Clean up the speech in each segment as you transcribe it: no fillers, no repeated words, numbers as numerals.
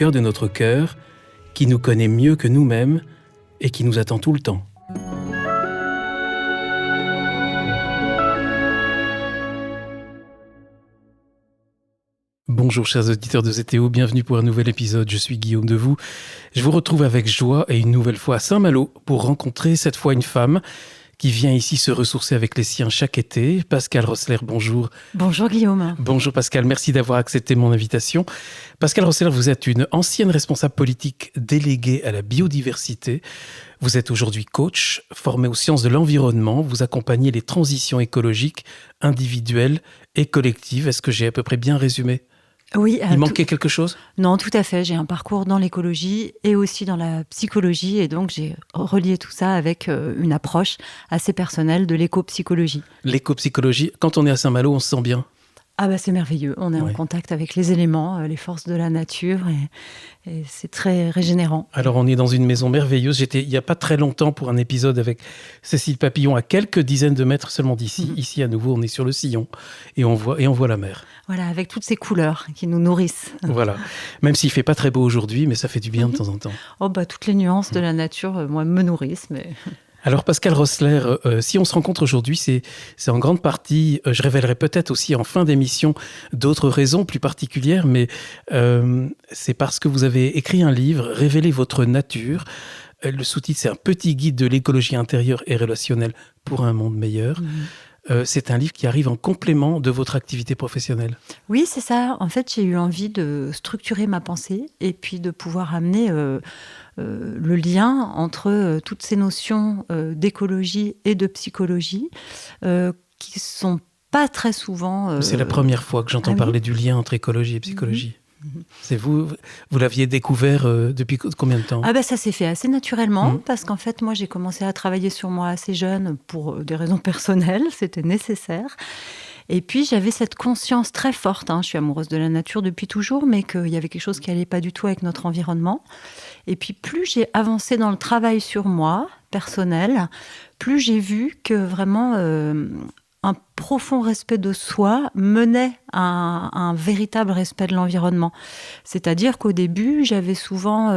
cœur de notre cœur, qui nous connaît mieux que nous-mêmes et qui nous attend tout le temps. Bonjour chers auditeurs de ZTO, bienvenue pour un nouvel épisode, je suis Guillaume Devoux. Je vous retrouve avec joie et une nouvelle fois à Saint-Malo pour rencontrer cette fois une femme qui vient ici se ressourcer avec les siens chaque été. Pascale Rossler, bonjour. Bonjour Guillaume. Bonjour Pascale, merci d'avoir accepté mon invitation. Pascale Rossler, vous êtes une ancienne responsable politique déléguée à la biodiversité. Vous êtes aujourd'hui coach, formé aux sciences de l'environnement. Vous accompagnez les transitions écologiques individuelles et collectives. Est-ce que j'ai à peu près bien résumé ? Oui. Il manquait quelque chose ? Non, tout à fait. J'ai un parcours dans l'écologie et aussi dans la psychologie. Et donc, j'ai relié tout ça avec une approche assez personnelle de l'éco-psychologie. L'éco-psychologie, quand on est à Saint-Malo, on se sent bien ? Ah bah c'est merveilleux. On est en contact avec les éléments, les forces de la nature et c'est très régénérant. Alors, on est dans une maison merveilleuse. J'étais il n'y a pas très longtemps pour un épisode avec Cécile Papillon à quelques dizaines de mètres seulement d'ici. Ici, à nouveau, on est sur le sillon et on voit la mer. Voilà, avec toutes ces couleurs qui nous nourrissent. Voilà. Même s'il ne fait pas très beau aujourd'hui, mais ça fait du bien de temps en temps. Oh bah toutes les nuances de la nature, moi, me nourrissent, mais... Alors Pascale Rossler, si on se rencontre aujourd'hui, c'est en grande partie, je révélerai peut-être aussi en fin d'émission d'autres raisons plus particulières, mais c'est parce que vous avez écrit un livre, Révéler votre nature. Le sous-titre, c'est un petit guide de l'écologie intérieure et relationnelle pour un monde meilleur. C'est un livre qui arrive en complément de votre activité professionnelle. Oui, c'est ça. En fait, j'ai eu envie de structurer ma pensée et puis de pouvoir amener le lien entre toutes ces notions d'écologie et de psychologie qui ne sont pas très souvent... C'est la première fois que j'entends parler du lien entre écologie et psychologie. C'est vous l'aviez découvert depuis combien de temps ? Ah ben ça s'est fait assez naturellement parce qu'en fait moi j'ai commencé à travailler sur moi assez jeune pour des raisons personnelles, c'était nécessaire. Et puis j'avais cette conscience très forte, je suis amoureuse de la nature depuis toujours, mais qu'il y avait quelque chose qui allait pas du tout avec notre environnement. Et puis plus j'ai avancé dans le travail sur moi, personnel, plus j'ai vu que vraiment un profond respect de soi menait à un véritable respect de l'environnement. C'est-à-dire qu'au début, j'avais souvent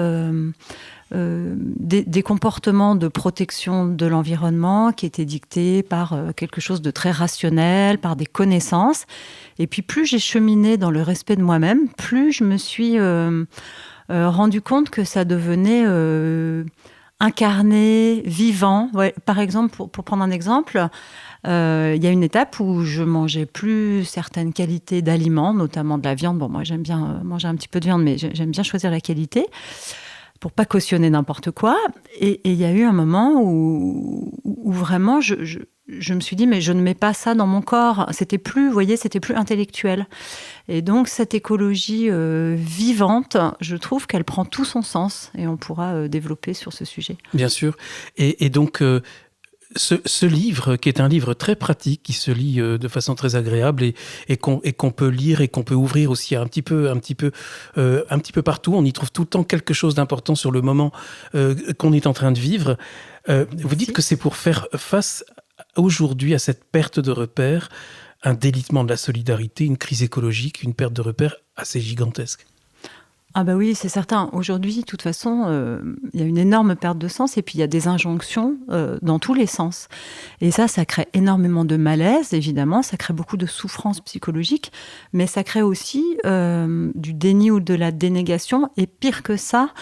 des comportements de protection de l'environnement qui étaient dictés par quelque chose de très rationnel, par des connaissances. Et puis plus j'ai cheminé dans le respect de moi-même, plus je me suis rendu compte que ça devenait incarné, vivant. Ouais, par exemple, pour prendre un exemple, il y a une étape où je mangeais plus certaines qualités d'aliments, notamment de la viande. Bon, moi, j'aime bien manger un petit peu de viande, mais j'aime bien choisir la qualité pour pas cautionner n'importe quoi. Et il y a eu un moment où vraiment, je me suis dit, mais je ne mets pas ça dans mon corps. C'était plus, vous voyez, c'était plus intellectuel. Et donc, cette écologie vivante, je trouve qu'elle prend tout son sens et on pourra développer sur ce sujet. Bien sûr. Et donc... Ce livre, qui est un livre très pratique, qui se lit de façon très agréable et qu'on peut lire et qu'on peut ouvrir aussi un petit peu partout. On y trouve tout le temps quelque chose d'important sur le moment qu'on est en train de vivre. Vous dites que c'est pour faire face aujourd'hui à cette perte de repères, un délitement de la solidarité, une crise écologique, une perte de repères assez gigantesque. Ah bah oui, c'est certain. Aujourd'hui, de toute façon, il y a une énorme perte de sens et puis il y a des injonctions dans tous les sens. Et ça crée énormément de malaise, évidemment. Ça crée beaucoup de souffrance psychologique, mais ça crée aussi du déni ou de la dénégation. Et pire que ça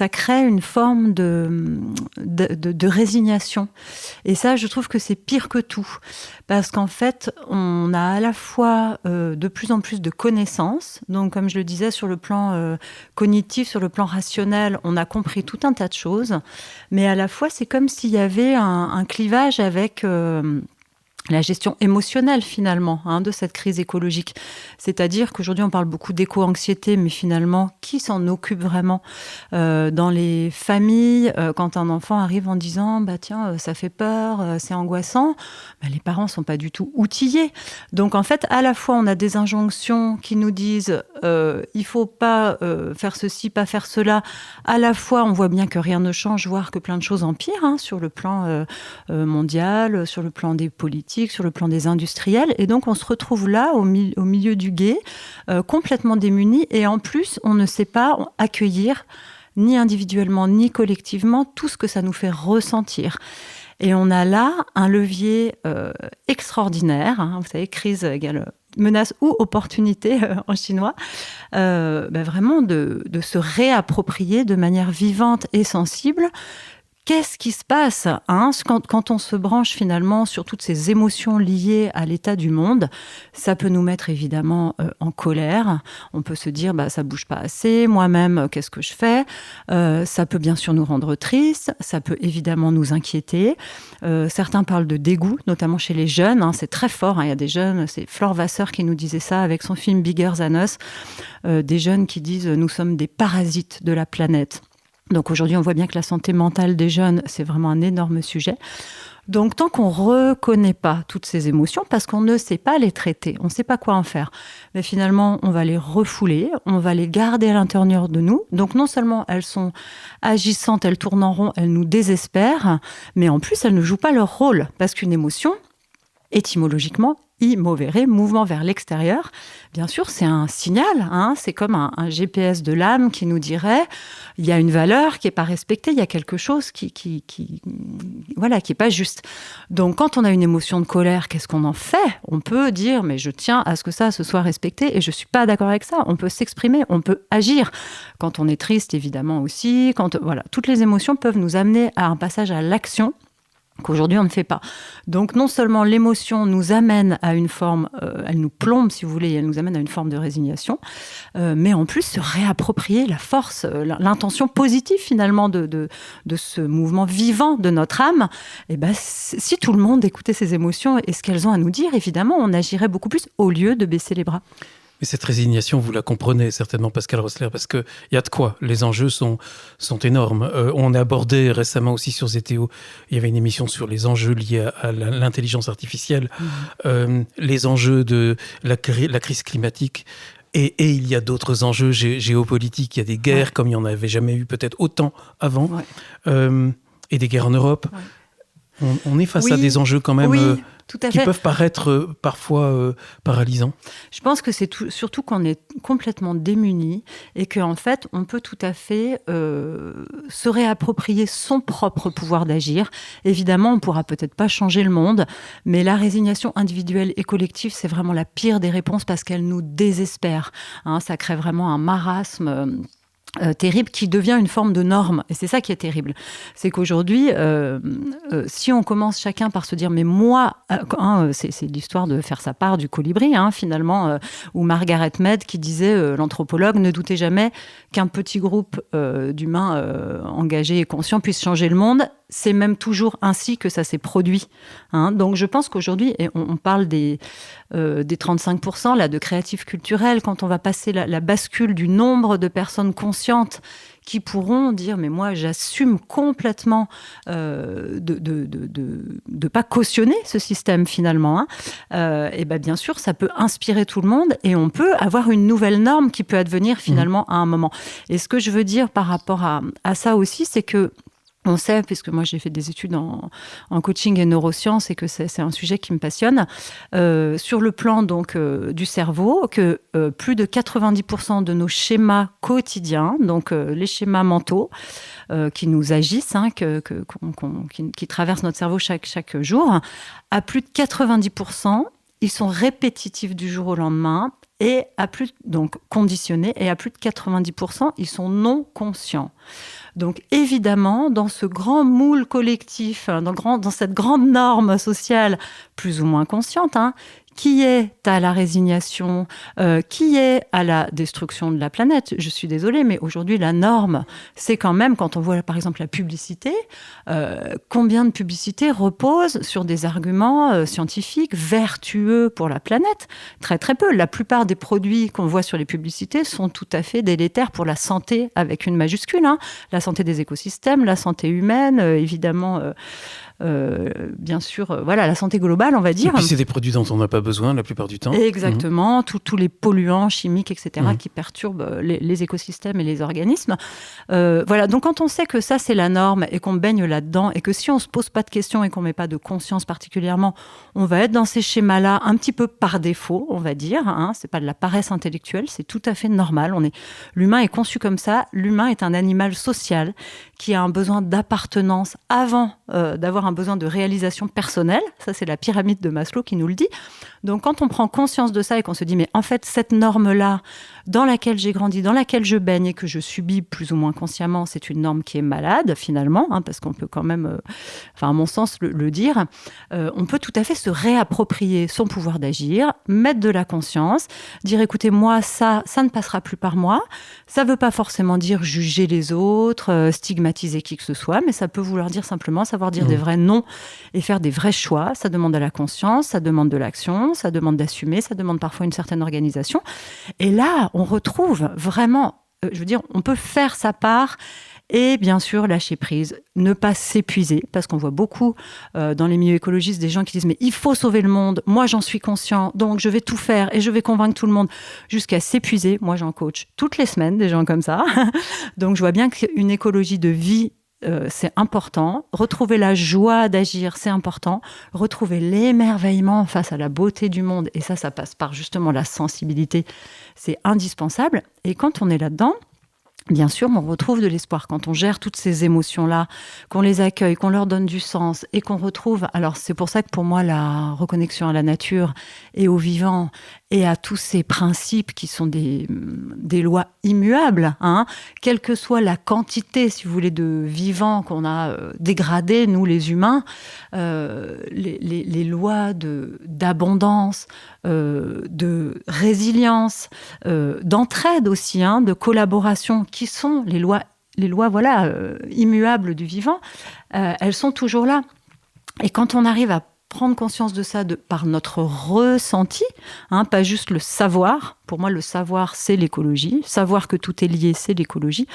crée une forme de résignation. Et ça, je trouve que c'est pire que tout. Parce qu'en fait, on a à la fois de plus en plus de connaissances. Donc, comme je le disais, sur le plan cognitif, sur le plan rationnel, on a compris tout un tas de choses. Mais à la fois, c'est comme s'il y avait un clivage avec... la gestion émotionnelle finalement de cette crise écologique. C'est-à-dire qu'aujourd'hui on parle beaucoup d'éco-anxiété, mais finalement qui s'en occupe vraiment dans les familles quand un enfant arrive en disant tiens ça fait peur, c'est angoissant, les parents sont pas du tout outillés. Donc en fait à la fois on a des injonctions qui nous disent il faut pas faire ceci, pas faire cela. À la fois on voit bien que rien ne change, voire que plein de choses empirent sur le plan mondial, sur le plan des politiques, politiques, sur le plan des industriels. Et donc, on se retrouve là, au milieu du gué, complètement démunis. Et en plus, on ne sait pas accueillir, ni individuellement, ni collectivement, tout ce que ça nous fait ressentir. Et on a là un levier extraordinaire. Hein, vous savez, crise égale menace ou opportunité en chinois. Vraiment de se réapproprier de manière vivante et sensible. Qu'est-ce qui se passe quand on se branche finalement sur toutes ces émotions liées à l'état du monde? Ça peut nous mettre évidemment en colère. On peut se dire ça bouge pas assez. Moi-même, qu'est-ce que je fais? Ça peut bien sûr nous rendre tristes. Ça peut évidemment nous inquiéter. Certains parlent de dégoût, notamment chez les jeunes. C'est très fort. Il y a des jeunes. C'est Flore Vasseur qui nous disait ça avec son film Bigger Than Us. Des jeunes qui disent nous sommes des parasites de la planète. Donc aujourd'hui, on voit bien que la santé mentale des jeunes, c'est vraiment un énorme sujet. Donc tant qu'on ne reconnaît pas toutes ces émotions, parce qu'on ne sait pas les traiter, on ne sait pas quoi en faire, mais finalement, on va les refouler, on va les garder à l'intérieur de nous. Donc non seulement elles sont agissantes, elles tournent en rond, elles nous désespèrent, mais en plus, elles ne jouent pas leur rôle. Parce qu'une émotion, étymologiquement, immovere, mouvement vers l'extérieur, bien sûr, c'est un signal. C'est comme un GPS de l'âme qui nous dirait il y a une valeur qui n'est pas respectée, il y a quelque chose qui est pas juste. Donc, quand on a une émotion de colère, qu'est-ce qu'on en fait? On peut dire mais je tiens à ce que ça se soit respecté et je suis pas d'accord avec ça. On peut s'exprimer, on peut agir. Quand on est triste, évidemment aussi. Toutes les émotions peuvent nous amener à un passage à l'action qu'aujourd'hui on ne fait pas. Donc non seulement l'émotion nous amène à une forme, elle nous plombe si vous voulez, elle nous amène à une forme de résignation, mais en plus se réapproprier la force, l'intention positive finalement de ce mouvement vivant de notre âme. Et si tout le monde écoutait ces émotions et ce qu'elles ont à nous dire, évidemment on agirait beaucoup plus au lieu de baisser les bras. Mais cette résignation, vous la comprenez certainement, Pascale Roessler, parce qu'il y a de quoi. Les enjeux sont énormes. On a abordé récemment aussi sur ZTO, il y avait une émission sur les enjeux liés à l'intelligence artificielle, les enjeux de la crise climatique. Et il y a d'autres enjeux géopolitiques. Il y a des guerres comme il n'y en avait jamais eu peut-être autant avant, et des guerres en Europe. Ouais. On est face à des enjeux quand même... qui peuvent paraître parfois paralysants. Je pense que c'est surtout qu'on est complètement démunis et qu'en fait, on peut tout à fait se réapproprier son propre pouvoir d'agir. Évidemment, on ne pourra peut-être pas changer le monde, mais la résignation individuelle et collective, c'est vraiment la pire des réponses parce qu'elle nous désespère. Ça crée vraiment un marasme... terrible, qui devient une forme de norme. Et c'est ça qui est terrible. C'est qu'aujourd'hui, si on commence chacun par se dire « mais moi », c'est l'histoire de faire sa part du colibri, finalement, ou Margaret Mead qui disait, l'anthropologue, ne doutez jamais qu'un petit groupe d'humains engagés et conscients puisse changer le monde. C'est même toujours ainsi que ça s'est produit. Donc je pense qu'aujourd'hui, et on parle des 35% là, de créatifs culturels, quand on va passer la bascule du nombre de personnes conscientes qui pourront dire mais moi j'assume complètement de pas cautionner ce système finalement, et bien sûr ça peut inspirer tout le monde et on peut avoir une nouvelle norme qui peut advenir finalement à un moment. Et ce que je veux dire par rapport à ça aussi, c'est que on sait, puisque moi j'ai fait des études en coaching et neurosciences et que c'est un sujet qui me passionne, sur le plan donc du cerveau, que plus de 90% de nos schémas quotidiens, donc les schémas mentaux qui nous agissent, qui traversent notre cerveau chaque jour, à plus de 90%, ils sont répétitifs du jour au lendemain et donc conditionnés, et à plus de 90%, ils sont non conscients. Donc évidemment, dans ce grand moule collectif, dans cette grande norme sociale plus ou moins consciente, qui est à la résignation, qui est à la destruction de la planète. Je suis désolée, mais aujourd'hui, la norme, c'est quand même, quand on voit par exemple la publicité, combien de publicités reposent sur des arguments scientifiques vertueux pour la planète? Très très peu. La plupart des produits qu'on voit sur les publicités sont tout à fait délétères pour la santé, avec une majuscule, la santé des écosystèmes, la santé humaine, évidemment... bien sûr, la santé globale, on va dire. Et puis c'est des produits dont on n'a pas besoin la plupart du temps. Exactement, tous les polluants chimiques, etc., qui perturbent les écosystèmes et les organismes. Voilà, donc quand on sait que ça, c'est la norme et qu'on baigne là-dedans, et que si on ne se pose pas de questions et qu'on ne met pas de conscience particulièrement, on va être dans ces schémas-là un petit peu par défaut, on va dire. C'est pas de la paresse intellectuelle, c'est tout à fait normal. L'humain est conçu comme ça. L'humain est un animal social qui a un besoin d'appartenance avant d'avoir un besoin de réalisation personnelle. Ça, c'est la pyramide de Maslow qui nous le dit. Donc, quand on prend conscience de ça et qu'on se dit, mais en fait, cette norme-là, dans laquelle j'ai grandi, dans laquelle je baigne et que je subis plus ou moins consciemment, c'est une norme qui est malade, finalement, parce qu'on peut quand même, à mon sens, le dire. On peut tout à fait se réapproprier son pouvoir d'agir, mettre de la conscience, dire, écoutez, moi, ça ne passera plus par moi. Ça ne veut pas forcément dire juger les autres, stigmatiser qui que ce soit, mais ça peut vouloir dire simplement savoir dire des vrais non et faire des vrais choix. Ça demande de la conscience, ça demande de l'action, ça demande d'assumer, ça demande parfois une certaine organisation. Et là, on retrouve vraiment, on peut faire sa part et bien sûr lâcher prise, ne pas s'épuiser, parce qu'on voit beaucoup dans les milieux écologistes des gens qui disent mais il faut sauver le monde, moi j'en suis conscient, donc je vais tout faire et je vais convaincre tout le monde, jusqu'à s'épuiser. Moi j'en coach toutes les semaines des gens comme ça, donc je vois bien qu'une écologie de vie, c'est important. Retrouver la joie d'agir, c'est important. Retrouver l'émerveillement face à la beauté du monde, et ça passe par justement la sensibilité, c'est indispensable. Et quand on est là-dedans, bien sûr, on retrouve de l'espoir. Quand on gère toutes ces émotions-là, qu'on les accueille, qu'on leur donne du sens et qu'on retrouve... Alors, c'est pour ça que pour moi, la reconnexion à la nature et au vivant et à tous ces principes qui sont des lois immuables, quelle que soit la quantité, si vous voulez, de vivants qu'on a dégradés, nous les humains, les lois d'abondance, de résilience, d'entraide aussi, de collaboration, qui sont les lois immuables du vivant, elles sont toujours là. Et quand on arrive à prendre conscience de ça par notre ressenti, pas juste le savoir. Pour moi, le savoir, c'est l'écologie. Savoir que tout est lié, c'est l'écologie.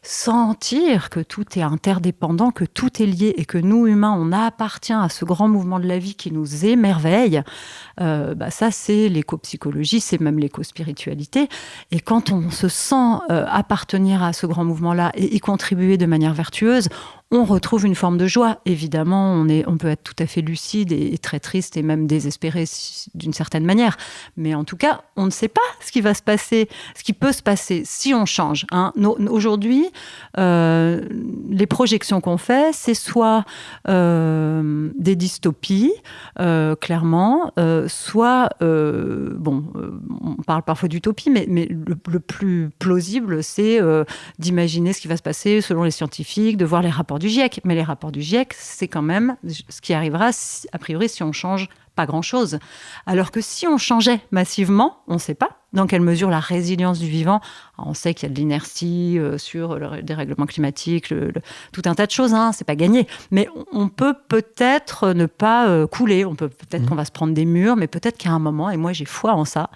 Sentir que tout est interdépendant, que tout est lié et que nous, humains, on appartient à ce grand mouvement de la vie qui nous émerveille, ça, c'est l'éco-psychologie, c'est même l'éco-spiritualité. Et quand on se sent appartenir à ce grand mouvement-là et y contribuer de manière vertueuse, on retrouve une forme de joie. Évidemment, on peut être tout à fait lucide et très triste et même désespéré d'une certaine manière. Mais en tout cas, on ne sait pas ce qui va se passer, ce qui peut se passer si on change. Aujourd'hui, les projections qu'on fait, c'est soit des dystopies, clairement, soit, on parle parfois d'utopie, mais le plus plausible, c'est d'imaginer ce qui va se passer selon les scientifiques, de voir les rapports du GIEC. Mais les rapports du GIEC, c'est quand même ce qui arrivera, a priori, si on change pas grand-chose. Alors que si on changeait massivement, on ne sait pas dans quelle mesure la résilience du vivant, on sait qu'il y a de l'inertie sur le dérèglement climatique, tout un tas de choses, c'est pas gagné. Mais on peut peut-être ne pas couler, peut-être qu'on va se prendre des murs, mais peut-être qu'à un moment, et moi j'ai foi en ça,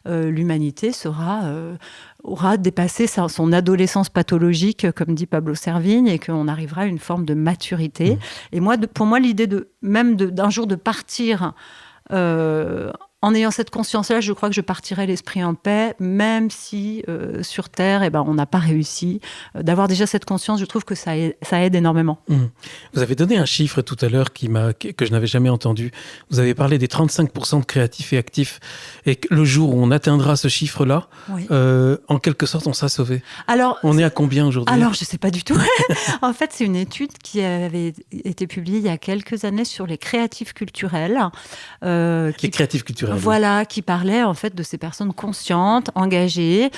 l'humanité aura dépassé son adolescence pathologique, comme dit Pablo Servigne, et qu'on arrivera à une forme de maturité. Et moi, pour moi, l'idée d'un jour de partir en ayant cette conscience-là, je crois que je partirai l'esprit en paix, même si sur Terre, on n'a pas réussi. D'avoir déjà cette conscience, je trouve que ça aide énormément. Vous avez donné un chiffre tout à l'heure que je n'avais jamais entendu. Vous avez parlé des 35% de créatifs et actifs. Et que le jour où on atteindra ce chiffre-là, oui. En quelque sorte, on sera sauvé. Alors, on est à combien aujourd'hui ? Alors, je ne sais pas du tout. En fait, c'est une étude qui avait été publiée il y a quelques années sur les créatifs culturels. Les créatifs culturels. Voilà, qui parlait en fait de ces personnes conscientes, engagées,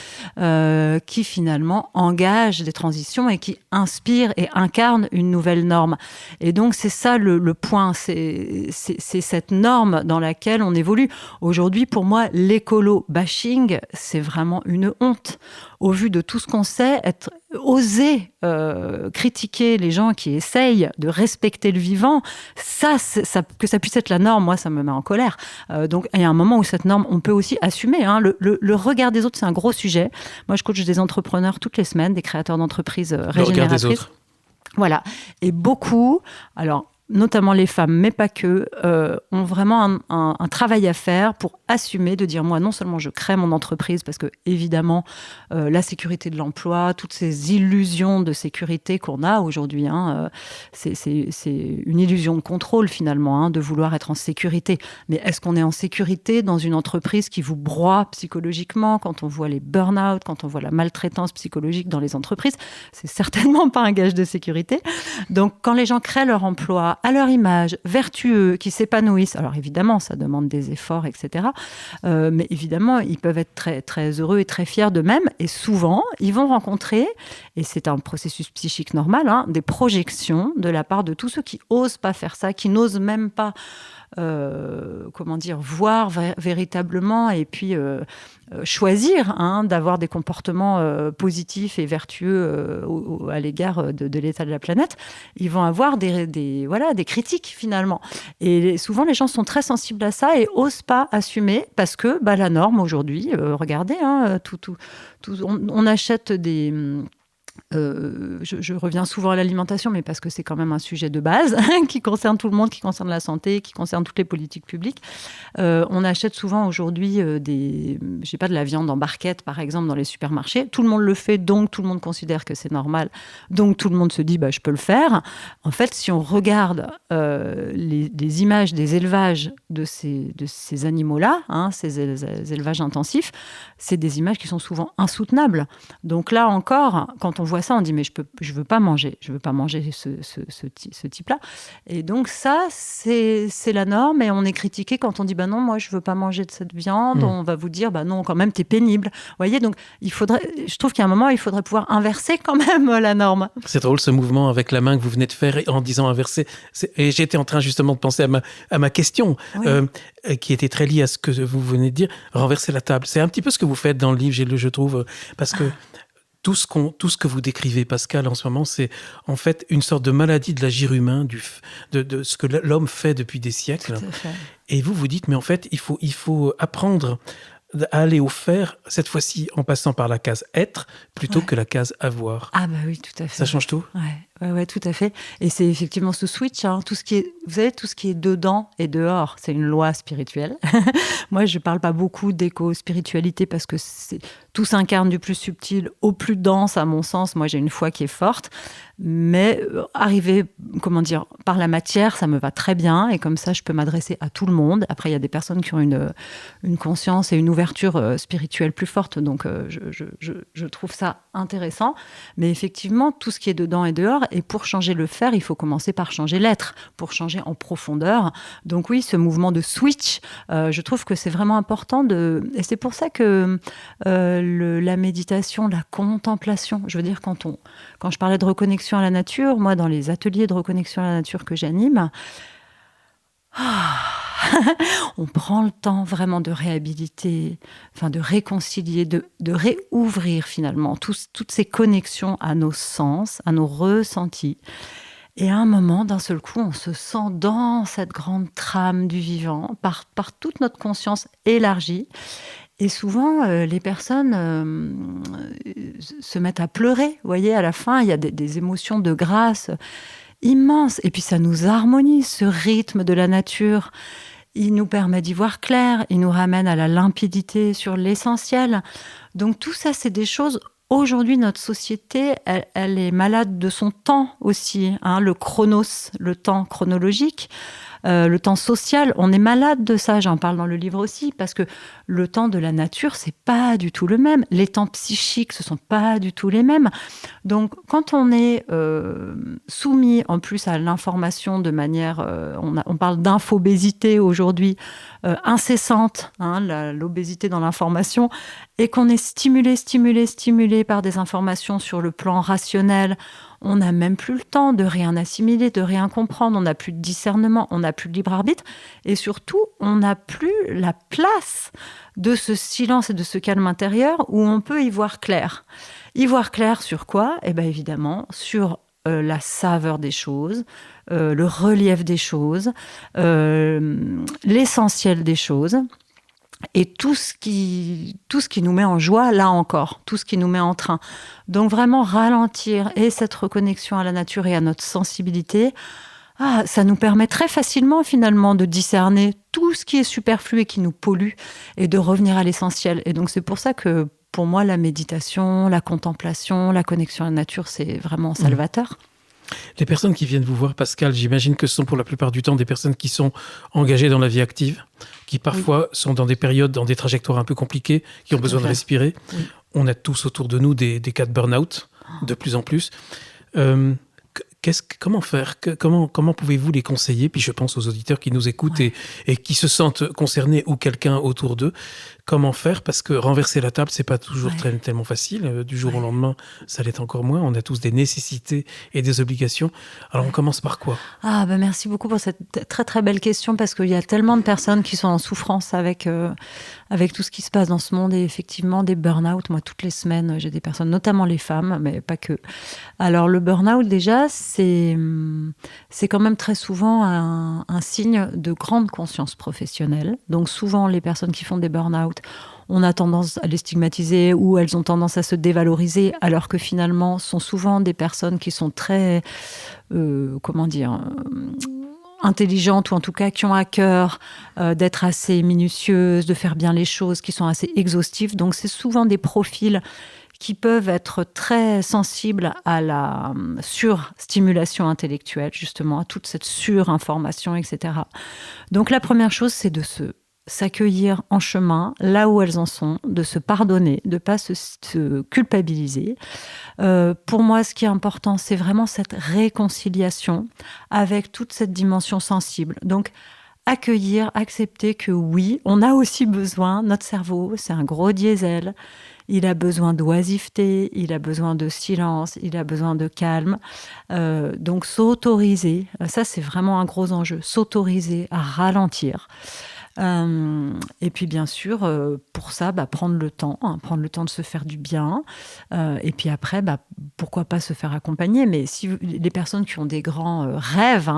qui finalement engagent des transitions et qui inspirent et incarnent une nouvelle norme. Et donc c'est ça le point, c'est cette norme dans laquelle on évolue. Aujourd'hui, pour moi, l'écolo-bashing, c'est vraiment une honte. Au vu de tout ce qu'on sait, oser critiquer les gens qui essayent de respecter le vivant, que ça puisse être la norme, moi, ça me met en colère. Donc, il y a un moment où cette norme, on peut aussi assumer. Le regard des autres, c'est un gros sujet. Moi, je coach des entrepreneurs toutes les semaines, des créateurs d'entreprises régénératrices. Le regard des autres. Voilà. Et beaucoup... Alors, notamment les femmes, mais pas que, ont vraiment un travail à faire pour assumer de dire, moi, non seulement je crée mon entreprise, parce que évidemment, la sécurité de l'emploi, toutes ces illusions de sécurité qu'on a aujourd'hui, c'est une illusion de contrôle finalement, de vouloir être en sécurité. Mais est-ce qu'on est en sécurité dans une entreprise qui vous broie psychologiquement, quand on voit les burn-out, quand on voit la maltraitance psychologique dans les entreprises? C'est certainement pas un gage de sécurité. Donc, quand les gens créent leur emploi à leur image, vertueux, qui s'épanouissent, alors évidemment, ça demande des efforts, etc. Mais évidemment, ils peuvent être très, très heureux et très fiers d'eux-mêmes. Et souvent, ils vont rencontrer, et c'est un processus psychique normal, des projections de la part de tous ceux qui osent pas faire ça, qui n'osent même pas voir véritablement et puis choisir d'avoir des comportements positifs et vertueux à l'égard de l'état de la planète. Ils vont avoir des critiques finalement. Et souvent, les gens sont très sensibles à ça et osent pas assumer parce que la norme aujourd'hui, regardez, on achète des... je reviens souvent à l'alimentation, mais parce que c'est quand même un sujet de base qui concerne tout le monde, qui concerne la santé, qui concerne toutes les politiques publiques. On achète souvent aujourd'hui de la viande en barquette, par exemple, dans les supermarchés. Tout le monde le fait, donc tout le monde considère que c'est normal. Donc tout le monde se dit, je peux le faire. En fait, si on regarde les images des élevages de ces animaux-là, ces élevages intensifs, c'est des images qui sont souvent insoutenables. Donc là encore, quand on voit ça, on dit mais je veux pas manger ce type-là. Et donc ça, c'est la norme. Et on est critiqué quand on dit non, moi je veux pas manger de cette viande. On va vous dire non, quand même t'es pénible. Vous voyez, donc je trouve qu'à un moment il faudrait pouvoir inverser quand même la norme. C'est drôle ce mouvement avec la main que vous venez de faire en disant inverser. Et j'étais en train justement de penser à ma question, oui. Qui était très liée à ce que vous venez de dire, renverser la table. C'est un petit peu ce que vous faites dans le livre, je trouve, parce que tout ce que vous décrivez, Pascale, en ce moment, c'est en fait une sorte de maladie de l'agir humain, de ce que l'homme fait depuis des siècles. Et vous dites, mais en fait, il faut apprendre à aller au faire, cette fois-ci en passant par la case être, plutôt que la case avoir. Ah oui, tout à fait. Ça change tout ? Ouais, tout à fait. Et c'est effectivement ce switch, tout ce qui est dedans et dehors, c'est une loi spirituelle. Moi, je parle pas beaucoup d'éco-spiritualité parce que tout s'incarne du plus subtil au plus dense, à mon sens. Moi, j'ai une foi qui est forte. Mais arriver, par la matière, ça me va très bien. Et comme ça, je peux m'adresser à tout le monde. Après, il y a des personnes qui ont une conscience et une ouverture spirituelle plus forte. Donc, je trouve ça intéressant. Mais effectivement, tout ce qui est dedans et dehors. Et pour changer le faire, il faut commencer par changer l'être, pour changer en profondeur. Donc oui, ce mouvement de switch, je trouve que c'est vraiment important. Et c'est pour ça que la méditation, la contemplation, je veux dire, quand je parlais de reconnexion à la nature, moi, dans les ateliers de reconnexion à la nature que j'anime, on prend le temps vraiment de réhabiliter, de réconcilier, de réouvrir finalement toutes ces connexions à nos sens, à nos ressentis. Et à un moment, d'un seul coup, on se sent dans cette grande trame du vivant, par toute notre conscience élargie. Et souvent, les personnes se mettent à pleurer. Vous voyez, à la fin, il y a des émotions de grâce immenses. Et puis, ça nous harmonise, ce rythme de la nature. Il nous permet d'y voir clair. Il nous ramène à la limpidité sur l'essentiel. Donc, tout ça, c'est des choses... Aujourd'hui, notre société, elle est malade de son temps aussi. Le chronos, le temps chronologique. Le temps social, on est malade de ça, j'en parle dans le livre aussi, parce que le temps de la nature, c'est pas du tout le même. Les temps psychiques, ce sont pas du tout les mêmes. Donc, quand on est soumis en plus à l'information de manière, on parle d'infobésité aujourd'hui, incessante, l'obésité dans l'information, et qu'on est stimulé par des informations sur le plan rationnel, on n'a même plus le temps de rien assimiler, de rien comprendre. On n'a plus de discernement, on n'a plus de libre arbitre. Et surtout, on n'a plus la place de ce silence et de ce calme intérieur où on peut y voir clair. Y voir clair sur quoi ? Eh bien, évidemment, sur la saveur des choses, le relief des choses, l'essentiel des choses. Et tout ce qui nous met en joie, là encore, tout ce qui nous met en train. Donc vraiment ralentir et cette reconnexion à la nature et à notre sensibilité, Ça nous permet très facilement finalement de discerner tout ce qui est superflu et qui nous pollue et de revenir à l'essentiel. Et donc c'est pour ça que pour moi la méditation, la contemplation, la connexion à la nature, c'est vraiment salvateur. Les personnes qui viennent vous voir, Pascal, j'imagine que ce sont pour la plupart du temps des personnes qui sont engagées dans la vie active, qui parfois sont dans des périodes, dans des trajectoires un peu compliquées, qui ont besoin de respirer. Oui. On a tous autour de nous des cas de burn-out, de plus en plus. Comment faire ? Comment pouvez-vous les conseiller ? Puis je pense aux auditeurs qui nous écoutent et qui se sentent concernés ou quelqu'un autour d'eux. Comment faire ? Parce que renverser la table, c'est pas toujours tellement facile. Du jour au lendemain, ça l'est encore moins. On a tous des nécessités et des obligations. Alors on commence par quoi ? Merci beaucoup pour cette très très belle question, parce qu'il y a tellement de personnes qui sont en souffrance avec tout ce qui se passe dans ce monde, et effectivement des burn-out. Moi, toutes les semaines, j'ai des personnes, notamment les femmes, mais pas que. Alors le burn-out, déjà, c'est quand même très souvent un signe de grande conscience professionnelle. Donc souvent, les personnes qui font des burn-out, on a tendance à les stigmatiser, ou elles ont tendance à se dévaloriser, alors que finalement, sont souvent des personnes qui sont très, intelligentes, ou en tout cas qui ont à cœur d'être assez minutieuses, de faire bien les choses, qui sont assez exhaustives. Donc c'est souvent des profils qui peuvent être très sensibles à la surstimulation intellectuelle, justement, à toute cette surinformation, etc. Donc la première chose, c'est de s'accueillir en chemin, là où elles en sont, de se pardonner, de ne pas se culpabiliser. Pour moi, ce qui est important, c'est vraiment cette réconciliation avec toute cette dimension sensible. Donc, accueillir, accepter que oui, on a aussi besoin, notre cerveau, c'est un gros diesel, il a besoin d'oisiveté, il a besoin de silence, il a besoin de calme. Donc, s'autoriser, ça c'est vraiment un gros enjeu, s'autoriser à ralentir. Et puis bien sûr, pour ça, prendre le temps de se faire du bien. Et puis après, pourquoi pas se faire accompagner. Mais si les personnes qui ont des grands rêves,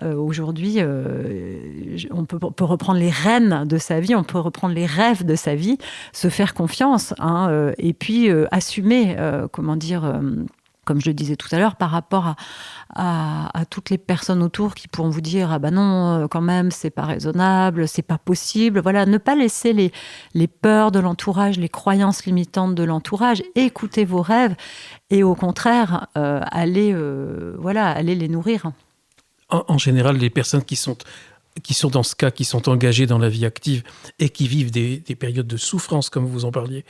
aujourd'hui, on peut reprendre les rênes de sa vie, on peut reprendre les rêves de sa vie, se faire confiance, et puis assumer, comme je le disais tout à l'heure, par rapport à toutes les personnes autour qui pourront vous dire « Ah ben non, quand même, c'est pas raisonnable, c'est pas possible ». Voilà, ne pas laisser les peurs de l'entourage, les croyances limitantes de l'entourage. Écoutez vos rêves et au contraire, allez les nourrir. En général, les personnes qui sont dans ce cas, qui sont engagées dans la vie active et qui vivent des périodes de souffrance, comme vous en parliez,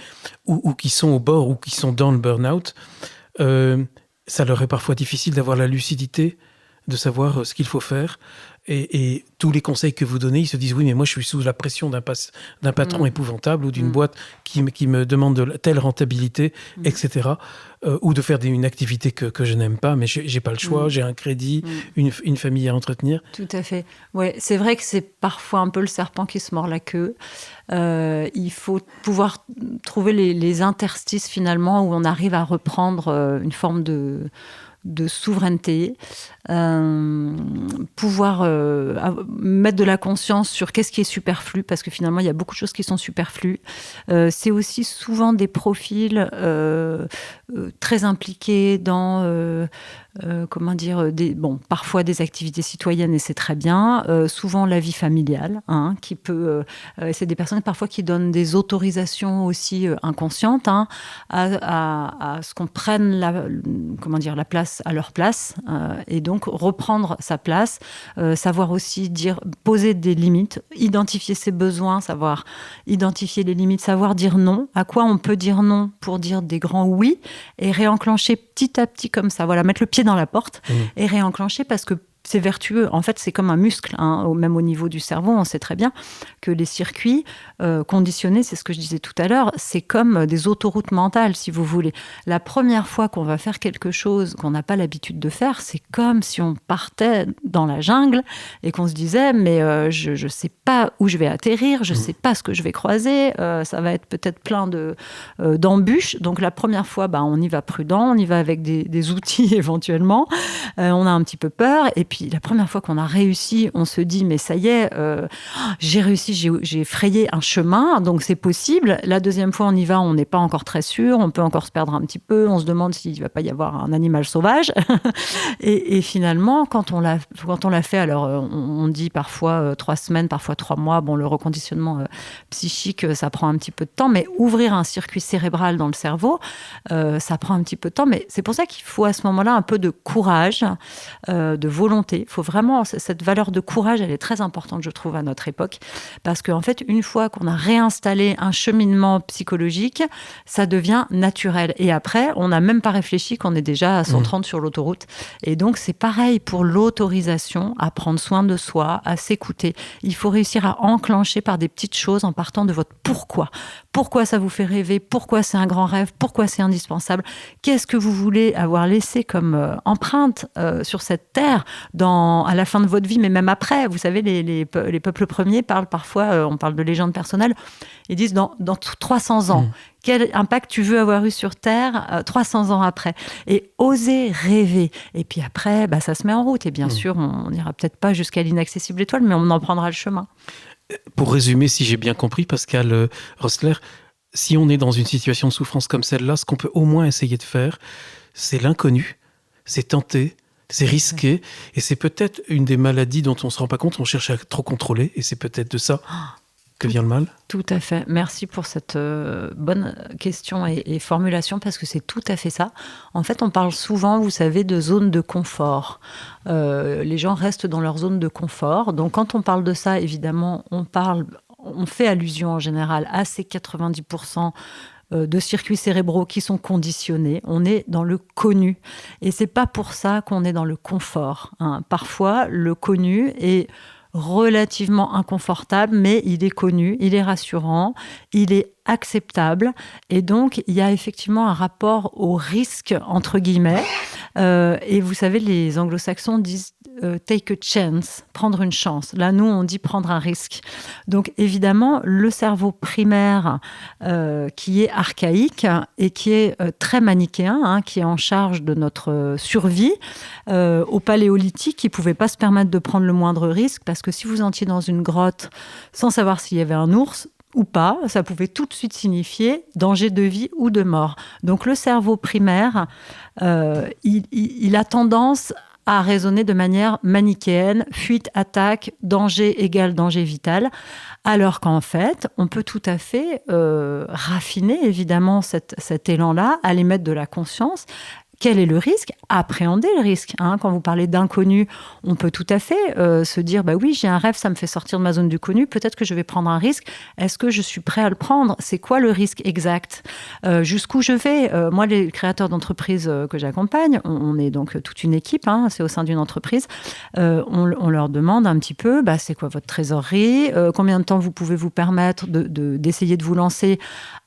ou qui sont au bord, ou qui sont dans le burn-out, ça leur est parfois difficile d'avoir la lucidité, de savoir ce qu'il faut faire. Et tous les conseils que vous donnez, ils se disent « Oui, mais moi, je suis sous la pression d'un patron épouvantable ou d'une boîte qui me demande de telle rentabilité, etc. Ou de faire une activité que je n'aime pas, mais j'ai pas le choix, j'ai un crédit, une famille à entretenir. » Tout à fait. Ouais, c'est vrai que c'est parfois un peu le serpent qui se mord la queue. Il faut pouvoir trouver les interstices, finalement, où on arrive à reprendre une forme de souveraineté, pouvoir mettre de la conscience sur qu'est-ce qui est superflu, parce que finalement il y a beaucoup de choses qui sont superflues. C'est aussi souvent des profils très impliqués dans parfois des activités citoyennes, et c'est très bien, souvent la vie familiale, qui peut c'est des personnes parfois qui donnent des autorisations aussi inconscientes, à ce qu'on prenne la place à leur place, et donc reprendre sa place, savoir aussi poser des limites, identifier ses besoins, savoir identifier les limites, savoir dire non, à quoi on peut dire non pour dire des grands oui, et réenclencher petit à petit comme ça, voilà, mettre le pied dans la porte et réenclencher, parce que c'est vertueux. En fait, c'est comme un muscle, même au niveau du cerveau. On sait très bien que les circuits conditionnés, c'est ce que je disais tout à l'heure, c'est comme des autoroutes mentales, si vous voulez. La première fois qu'on va faire quelque chose qu'on n'a pas l'habitude de faire, c'est comme si on partait dans la jungle et qu'on se disait, mais je ne sais pas où je vais atterrir, je ne sais pas ce que je vais croiser, ça va être peut-être plein d'embûches. Donc la première fois, on y va prudent, on y va avec des outils éventuellement, on a un petit peu peur, et puis puis la première fois qu'on a réussi, on se dit mais ça y est, j'ai réussi, j'ai frayé un chemin, donc c'est possible. La deuxième fois on y va, on n'est pas encore très sûr, on peut encore se perdre un petit peu, on se demande s'il ne va pas y avoir un animal sauvage. et finalement, quand on l'a fait, alors on dit parfois 3 semaines, parfois 3 mois, bon, le reconditionnement psychique, ça prend un petit peu de temps, mais ouvrir un circuit cérébral dans le cerveau, ça prend un petit peu de temps, mais c'est pour ça qu'il faut à ce moment-là un peu de courage, de volonté. Il faut vraiment, cette valeur de courage, elle est très importante, je trouve, à notre époque, parce qu'en fait, une fois qu'on a réinstallé un cheminement psychologique, ça devient naturel. Et après, on n'a même pas réfléchi qu'on est déjà à 130 sur l'autoroute. Et donc, c'est pareil pour l'autorisation à prendre soin de soi, à s'écouter. Il faut réussir à enclencher par des petites choses en partant de votre pourquoi. Pourquoi ça vous fait rêver? Pourquoi c'est un grand rêve? Pourquoi c'est indispensable? Qu'est-ce que vous voulez avoir laissé comme empreinte sur cette terre à la fin de votre vie, mais même après? Vous savez, les peuples premiers parlent parfois, on parle de légendes personnelles, ils disent dans 300 ans, quel impact tu veux avoir eu sur Terre 300 ans après? Et oser rêver. Et puis après, ça se met en route. Et bien sûr, on n'ira peut-être pas jusqu'à l'inaccessible étoile, mais on en prendra le chemin. Pour résumer, si j'ai bien compris, Pascal Roessler, si on est dans une situation de souffrance comme celle-là, ce qu'on peut au moins essayer de faire, c'est l'inconnu, c'est tenter, c'est risquer, et c'est peut-être une des maladies dont on ne se rend pas compte, on cherche à trop contrôler, et c'est peut-être de ça que vient le mal. Tout à fait. Merci pour cette bonne question et formulation, parce que c'est tout à fait ça. En fait, on parle souvent, vous savez, de zone de confort. Les gens restent dans leur zone de confort. Donc, quand on parle de ça, évidemment, on fait allusion en général à ces 90% de circuits cérébraux qui sont conditionnés. On est dans le connu. Et c'est pas pour ça qu'on est dans le confort, hein. Parfois, le connu est relativement inconfortable, mais il est connu, il est rassurant, il est acceptable. Et donc, il y a effectivement un rapport au risque, entre guillemets. Et vous savez, les anglo-saxons disent take a chance, prendre une chance. Là, nous, on dit prendre un risque. Donc, évidemment, le cerveau primaire, qui est archaïque et qui est très manichéen, hein, qui est en charge de notre survie, au paléolithique, il ne pouvait pas se permettre de prendre le moindre risque, parce que si vous entriez dans une grotte sans savoir s'il y avait un ours ou pas, ça pouvait tout de suite signifier danger de vie ou de mort. Donc le cerveau primaire, il a tendance à raisonner de manière manichéenne, fuite, attaque, danger égale danger vital, alors qu'en fait, on peut tout à fait raffiner évidemment cet élan-là, aller mettre de la conscience. Quel est le risque? Appréhender le risque, hein. Quand vous parlez d'inconnu, on peut tout à fait se dire, oui, j'ai un rêve, ça me fait sortir de ma zone du connu, peut-être que je vais prendre un risque. Est-ce que je suis prêt à le prendre? C'est quoi le risque exact? Jusqu'où je vais? Moi, les créateurs d'entreprises que j'accompagne, on est donc toute une équipe, hein, c'est au sein d'une entreprise, on leur demande un petit peu, c'est quoi votre trésorerie? Combien de temps vous pouvez vous permettre d'essayer de vous lancer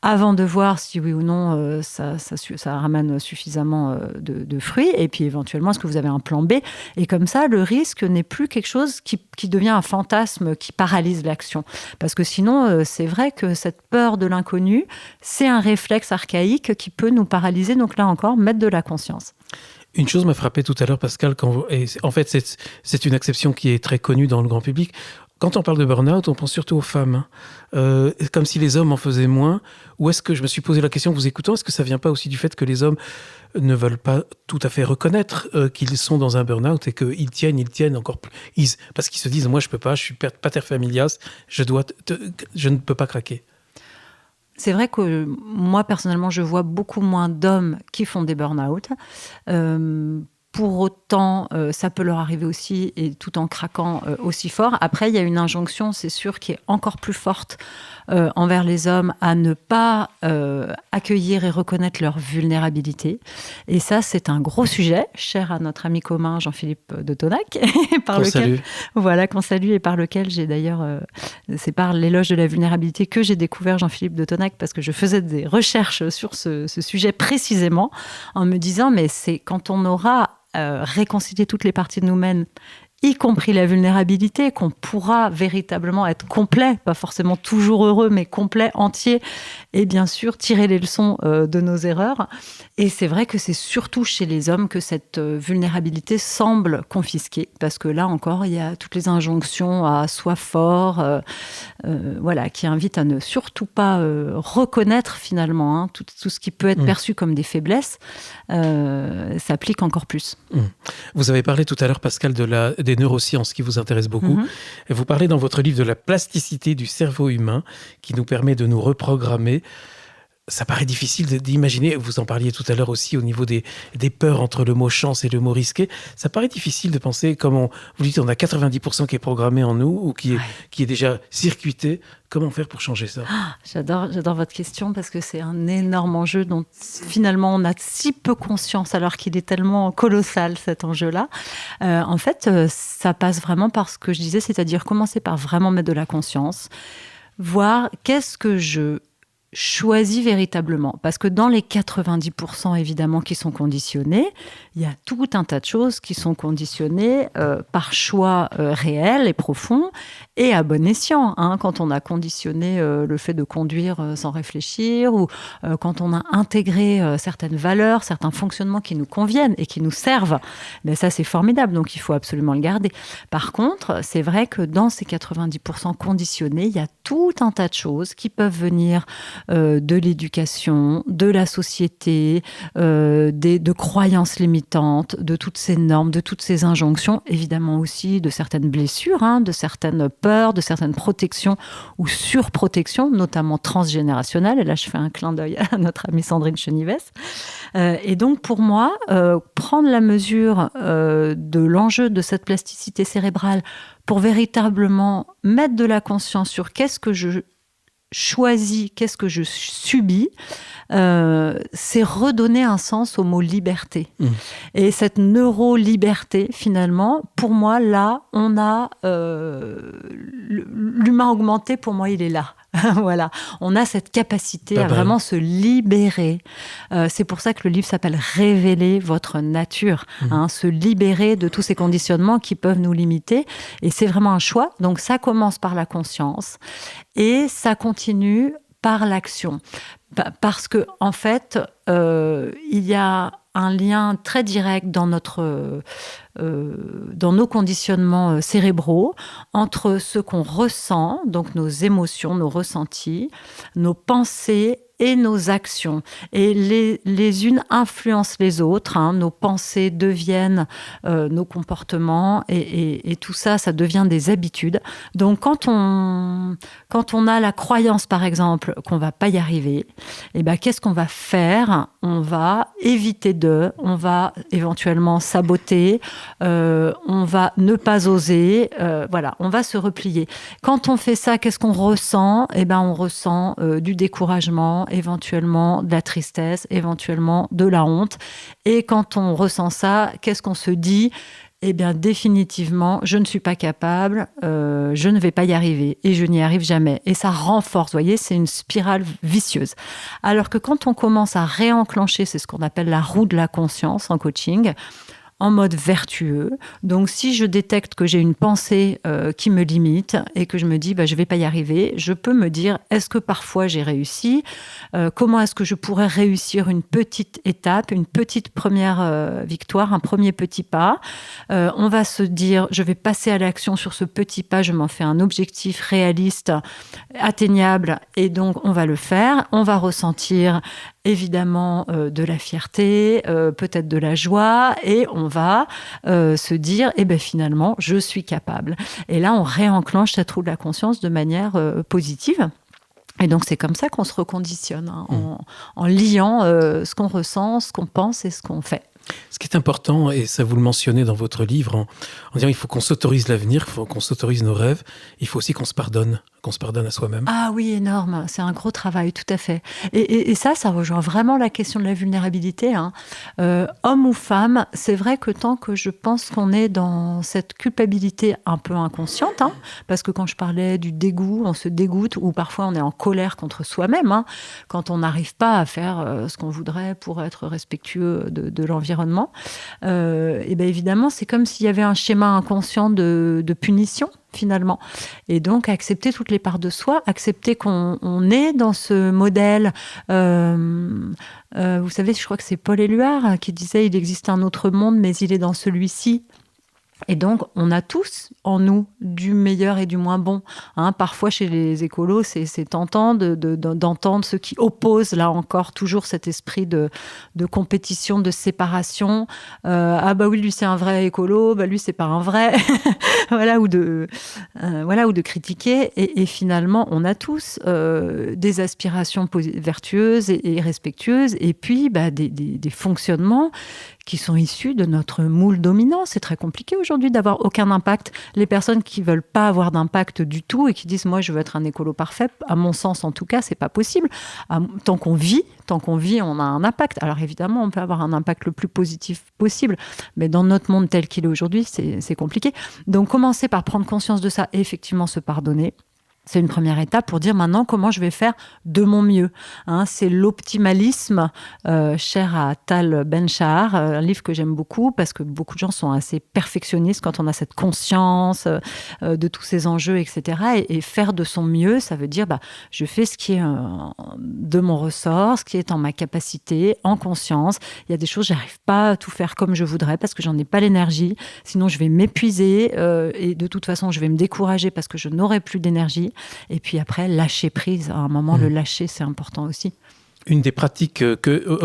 avant de voir si oui ou non ça ramène suffisamment de fruits, et puis éventuellement est-ce que vous avez un plan B? Et comme ça, le risque n'est plus quelque chose qui devient un fantasme qui paralyse l'action, parce que sinon c'est vrai que cette peur de l'inconnu, c'est un réflexe archaïque qui peut nous paralyser. Donc là encore, mettre de la conscience. Une chose m'a frappé tout à l'heure, Pascal, et en fait c'est une acception qui est très connue dans le grand public. Quand on parle de burn-out, on pense surtout aux femmes, comme si les hommes en faisaient moins. Ou est-ce que, je me suis posé la question en vous écoutant, est-ce que ça ne vient pas aussi du fait que les hommes ne veulent pas tout à fait reconnaître qu'ils sont dans un burn-out et qu'ils tiennent encore plus, parce qu'ils se disent, moi je ne peux pas, je suis pater familias, je ne peux pas craquer. C'est vrai que moi, personnellement, je vois beaucoup moins d'hommes qui font des burn-out. Pour autant, ça peut leur arriver aussi, et tout en craquant aussi fort. Après, il y a une injonction, c'est sûr, qui est encore plus forte envers les hommes, à ne pas accueillir et reconnaître leur vulnérabilité. Et ça, c'est un gros sujet, cher à notre ami commun Jean-Philippe de Tonac, qu'on salue, et par lequel j'ai d'ailleurs, c'est par l'éloge de la vulnérabilité que j'ai découvert Jean-Philippe de Tonac, parce que je faisais des recherches sur ce sujet précisément, en me disant, mais c'est quand on aura réconcilié toutes les parties de nous-mêmes, y compris la vulnérabilité, qu'on pourra véritablement être complet, pas forcément toujours heureux, mais complet, entier, et bien sûr tirer les leçons de nos erreurs. Et c'est vrai que c'est surtout chez les hommes que cette vulnérabilité semble confisquée, parce que là encore, il y a toutes les injonctions à sois fort, voilà, qui invitent à ne surtout pas reconnaître finalement tout ce qui peut être perçu comme des faiblesses, s'applique encore plus. Vous avez parlé tout à l'heure, Pascal, des neurosciences qui vous intéressent beaucoup. Et vous parlez dans votre livre de la plasticité du cerveau humain qui nous permet de nous reprogrammer. Ça paraît difficile d'imaginer, vous en parliez tout à l'heure aussi au niveau des peurs entre le mot chance et le mot risqué. Ça paraît difficile de penser, vous dites, on a 90% qui est programmé en nous ou qui est déjà circuité. Comment faire pour changer ça ? J'adore votre question parce que c'est un énorme enjeu dont finalement on a si peu conscience alors qu'il est tellement colossal cet enjeu-là. En fait, ça passe vraiment par ce que je disais, c'est-à-dire commencer par vraiment mettre de la conscience, voir qu'est-ce que je choisis véritablement. Parce que dans les 90% évidemment qui sont conditionnés, il y a tout un tas de choses qui sont conditionnées par choix réel et profond et à bon escient. Quand on a conditionné le fait de conduire sans réfléchir ou quand on a intégré certaines valeurs, certains fonctionnements qui nous conviennent et qui nous servent, mais ça c'est formidable, donc il faut absolument le garder. Par contre, c'est vrai que dans ces 90% conditionnés, il y a tout un tas de choses qui peuvent venir de l'éducation, de la société, de croyances limitantes, de toutes ces normes, de toutes ces injonctions, évidemment aussi de certaines blessures, de certaines peurs, de certaines protections ou surprotections, notamment transgénérationnelles. Et là, je fais un clin d'œil à notre amie Sandrine Chenives. Et donc, pour moi, prendre la mesure de l'enjeu de cette plasticité cérébrale pour véritablement mettre de la conscience sur qu'est-ce que je choisis, qu'est-ce que je subis, c'est redonner un sens au mot liberté. Et cette neuro-liberté, finalement, pour moi, là, on a l'humain augmenté, pour moi, il est là. Voilà, on a cette capacité à vraiment se libérer. C'est pour ça que le livre s'appelle « Révéler votre nature », se libérer de tous ces conditionnements qui peuvent nous limiter. Et c'est vraiment un choix. Donc ça commence par la conscience et ça continue par l'action. Parce que en fait, il y a un lien très direct dans nos conditionnements cérébraux entre ce qu'on ressent, donc nos émotions, nos ressentis, nos pensées et nos actions. Et les unes influencent les autres. Nos pensées deviennent nos comportements et tout ça, ça devient des habitudes. Donc, quand on a la croyance, par exemple, qu'on va pas y arriver, qu'est-ce qu'on va faire ? On va éviter on va éventuellement saboter, on va ne pas oser, voilà, on va se replier. Quand on fait ça, qu'est-ce qu'on ressent ? On ressent du découragement, éventuellement de la tristesse, éventuellement de la honte. Et quand on ressent ça, qu'est-ce qu'on se dit ? Définitivement, je ne suis pas capable, je ne vais pas y arriver et je n'y arrive jamais. Et ça renforce, vous voyez, c'est une spirale vicieuse. Alors que quand on commence à réenclencher, c'est ce qu'on appelle la roue de la conscience en coaching, en mode vertueux. Donc, si je détecte que j'ai une pensée qui me limite et que je me dis je ne vais pas y arriver, je peux me dire, est-ce que parfois j'ai réussi ? Comment est-ce que je pourrais réussir une petite étape, une petite première victoire, un premier petit pas ? On va se dire, je vais passer à l'action sur ce petit pas, je m'en fais un objectif réaliste, atteignable, et donc on va le faire. On va ressentir évidemment de la fierté, peut-être de la joie, et on va se dire, finalement, je suis capable. Et là, on réenclenche cette roue de la conscience de manière positive. Et donc, c'est comme ça qu'on se reconditionne, en liant ce qu'on ressent, ce qu'on pense et ce qu'on fait. Ce qui est important, et ça vous le mentionnez dans votre livre, en disant il faut qu'on s'autorise l'avenir, il faut qu'on s'autorise nos rêves, il faut aussi qu'on se pardonne à soi-même. Ah oui, énorme, c'est un gros travail, tout à fait. Et ça rejoint vraiment la question de la vulnérabilité. Homme ou femme, c'est vrai que tant que je pense qu'on est dans cette culpabilité un peu inconsciente, parce que quand je parlais du dégoût, on se dégoûte, ou parfois on est en colère contre soi-même, quand on n'arrive pas à faire ce qu'on voudrait pour être respectueux de l'environnement, l'environnement, et bien évidemment, c'est comme s'il y avait un schéma inconscient de punition, finalement. Et donc, accepter toutes les parts de soi, accepter qu'on est dans ce modèle. Vous savez, je crois que c'est Paul Éluard qui disait « Il existe un autre monde, mais il est dans celui-ci ». Et donc, on a tous en nous du meilleur et du moins bon. Parfois, chez les écolos, c'est tentant d'entendre ceux qui opposent, là encore, toujours cet esprit de compétition, de séparation. Ah bah oui, lui, c'est un vrai écolo, bah lui, c'est pas un vrai. Voilà, ou de critiquer. Et finalement, on a tous des aspirations vertueuses et respectueuses, et puis des fonctionnements qui sont issus de notre moule dominant. C'est très compliqué aujourd'hui d'avoir aucun impact. Les personnes qui veulent pas avoir d'impact du tout et qui disent « moi, je veux être un écolo parfait », à mon sens, en tout cas, c'est pas possible. Tant qu'on vit, on a un impact. Alors évidemment, on peut avoir un impact le plus positif possible, mais dans notre monde tel qu'il est aujourd'hui, c'est compliqué. Donc, commencer par prendre conscience de ça et effectivement se pardonner. C'est une première étape pour dire maintenant comment je vais faire de mon mieux. C'est l'optimalisme, cher à Tal Ben-Shahar, un livre que j'aime beaucoup parce que beaucoup de gens sont assez perfectionnistes quand on a cette conscience de tous ces enjeux, etc. Et faire de son mieux, ça veut dire je fais ce qui est de mon ressort, ce qui est en ma capacité, en conscience. Il y a des choses, j'arrive pas à tout faire comme je voudrais parce que j'en ai pas l'énergie. Sinon, je vais m'épuiser et de toute façon, je vais me décourager parce que je n'aurai plus d'énergie. Et puis après, lâcher prise. À un moment, le lâcher, c'est important aussi. Une des pratiques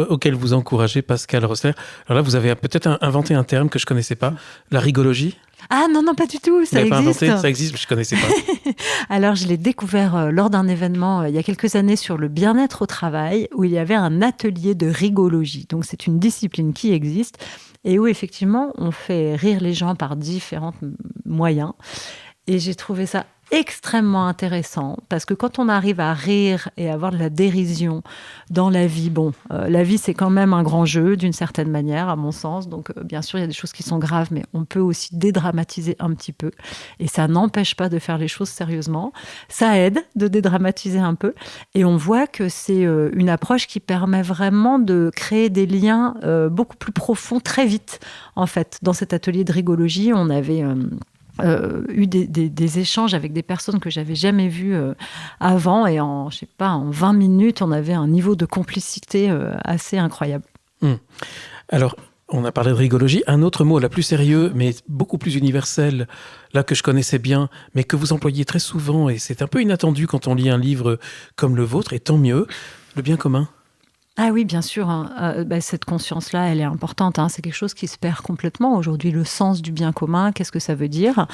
auxquelles vous encouragez, Pascale Rosler, alors là, vous avez peut-être inventé un terme que je ne connaissais pas, la rigologie. Ah non, pas du tout, ça existe. Pas inventé, ça existe, mais je ne connaissais pas. Alors, je l'ai découvert lors d'un événement il y a quelques années sur le bien-être au travail, où il y avait un atelier de rigologie. Donc, c'est une discipline qui existe et où, effectivement, on fait rire les gens par différents moyens. Et j'ai trouvé ça extrêmement intéressant parce que quand on arrive à rire et à avoir de la dérision dans la vie, la vie c'est quand même un grand jeu d'une certaine manière à mon sens, donc bien sûr il y a des choses qui sont graves mais on peut aussi dédramatiser un petit peu et ça n'empêche pas de faire les choses sérieusement, ça aide de dédramatiser un peu et on voit que c'est une approche qui permet vraiment de créer des liens beaucoup plus profonds très vite en fait. Dans cet atelier de rigologie on avait eu des échanges avec des personnes que j'avais jamais vues avant et en 20 minutes, on avait un niveau de complicité assez incroyable. Alors, on a parlé de rigologie. Un autre mot, la plus sérieux, mais beaucoup plus universel, là que je connaissais bien, mais que vous employez très souvent, et c'est un peu inattendu quand on lit un livre comme le vôtre, et tant mieux, le bien commun. Ah oui, bien sûr. Cette conscience-là, elle est importante. C'est quelque chose qui se perd complètement aujourd'hui. Le sens du bien commun, qu'est-ce que ça veut dire ?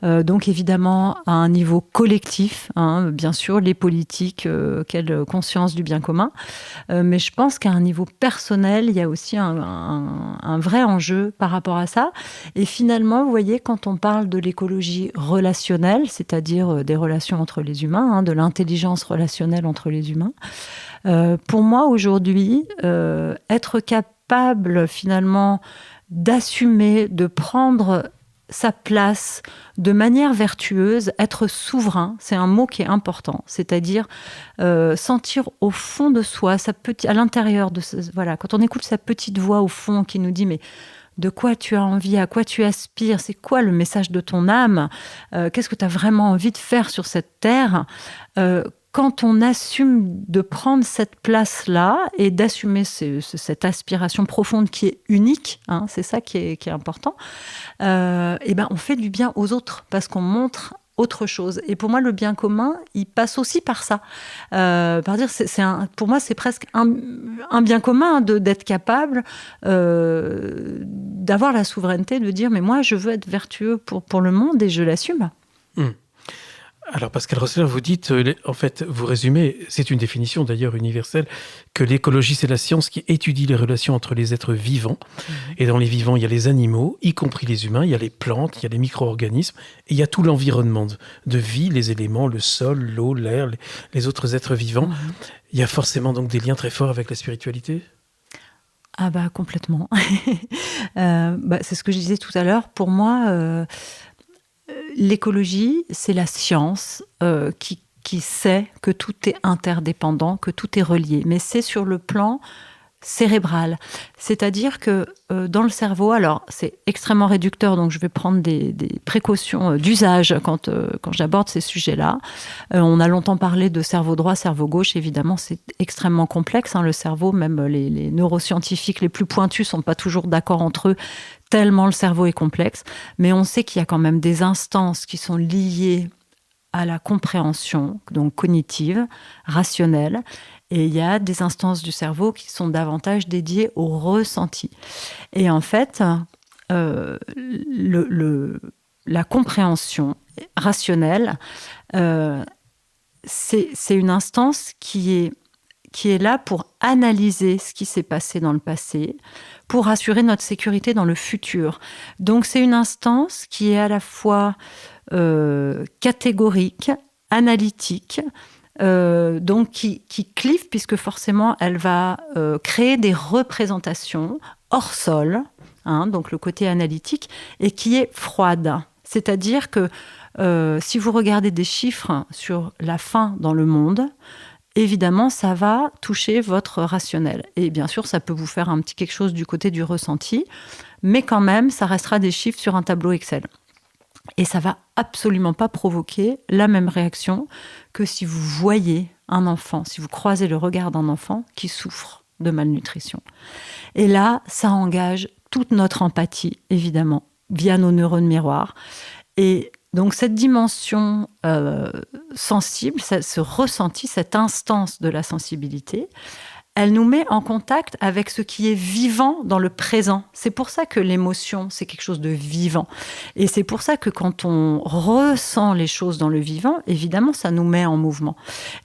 Donc évidemment, à un niveau collectif, bien sûr, les politiques, quelle conscience du bien commun. Mais je pense qu'à un niveau personnel, il y a aussi un vrai enjeu par rapport à ça. Et finalement, vous voyez, quand on parle de l'écologie relationnelle, c'est-à-dire des relations entre les humains, de l'intelligence relationnelle entre les humains, pour moi, aujourd'hui, être capable, finalement, d'assumer, de prendre sa place de manière vertueuse, être souverain, c'est un mot qui est important. C'est-à-dire sentir au fond de soi, à l'intérieur de quand on écoute sa petite voix au fond qui nous dit « mais de quoi tu as envie, à quoi tu aspires, c'est quoi le message de ton âme, qu'est-ce que tu as vraiment envie de faire sur cette terre ?» Quand on assume de prendre cette place-là et d'assumer cette aspiration profonde qui est unique, c'est ça qui est important, on fait du bien aux autres parce qu'on montre autre chose. Et pour moi, le bien commun, il passe aussi par ça. Par dire, pour moi, c'est presque un bien commun d'être capable d'avoir la souveraineté de dire, mais moi, je veux être vertueux pour le monde et je l'assume. Alors, Pascale Rosler, vous dites, en fait, vous résumez, c'est une définition d'ailleurs universelle, que l'écologie, c'est la science qui étudie les relations entre les êtres vivants. Et dans les vivants, il y a les animaux, y compris les humains, il y a les plantes, il y a les micro-organismes, et il y a tout l'environnement de vie, les éléments, le sol, l'eau, l'air, les autres êtres vivants. Il y a forcément donc des liens très forts avec la spiritualité ? Ah complètement. C'est ce que je disais tout à l'heure. Pour moi... l'écologie, c'est la science qui sait que tout est interdépendant, que tout est relié. Mais c'est sur le plan cérébrale. C'est-à-dire que dans le cerveau, alors c'est extrêmement réducteur, donc je vais prendre des précautions d'usage quand j'aborde ces sujets-là. On a longtemps parlé de cerveau droit, cerveau gauche. Évidemment, c'est extrêmement complexe. Le cerveau, même les neuroscientifiques les plus pointus sont pas toujours d'accord entre eux, tellement le cerveau est complexe. Mais on sait qu'il y a quand même des instances qui sont liées à la compréhension, donc cognitive, rationnelle. Et il y a des instances du cerveau qui sont davantage dédiées au ressenti. Et en fait, la compréhension rationnelle, c'est une instance qui est là pour analyser ce qui s'est passé dans le passé, pour assurer notre sécurité dans le futur. Donc c'est une instance qui est à la fois catégorique, analytique, donc qui clive, puisque forcément elle va créer des représentations hors sol, donc le côté analytique, et qui est froide. C'est-à-dire que si vous regardez des chiffres sur la faim dans le monde, évidemment, ça va toucher votre rationnel. Et bien sûr, ça peut vous faire un petit quelque chose du côté du ressenti, mais quand même, ça restera des chiffres sur un tableau Excel. Et ça va absolument pas provoquer la même réaction que si vous voyez un enfant, si vous croisez le regard d'un enfant qui souffre de malnutrition. Et là, ça engage toute notre empathie, évidemment, via nos neurones miroirs. Et donc cette dimension sensible, ce ressenti, cette instance de la sensibilité, elle nous met en contact avec ce qui est vivant dans le présent. C'est pour ça que l'émotion, c'est quelque chose de vivant. Et c'est pour ça que quand on ressent les choses dans le vivant, évidemment, ça nous met en mouvement.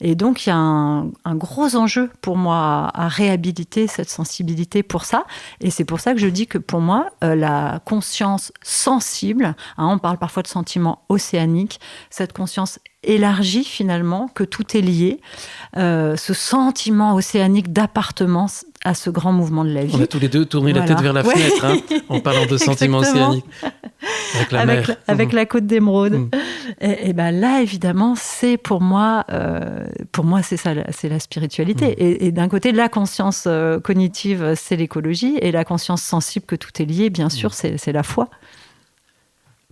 Et donc, il y a un gros enjeu pour moi à réhabiliter cette sensibilité pour ça. Et c'est pour ça que je dis que pour moi, la conscience sensible, on parle parfois de sentiment océanique, cette conscience élargie finalement, que tout est lié, ce sentiment océanique d'appartenance à ce grand mouvement de la vie. On a tous les deux tourné la tête vers la fenêtre, en parlant de sentiment océanique. Avec la mer. Avec la côte d'Émeraude. Et ben là, évidemment, c'est pour moi, c'est ça, c'est la spiritualité. Et d'un côté, la conscience cognitive, c'est l'écologie, et la conscience sensible que tout est lié, bien sûr, c'est la foi.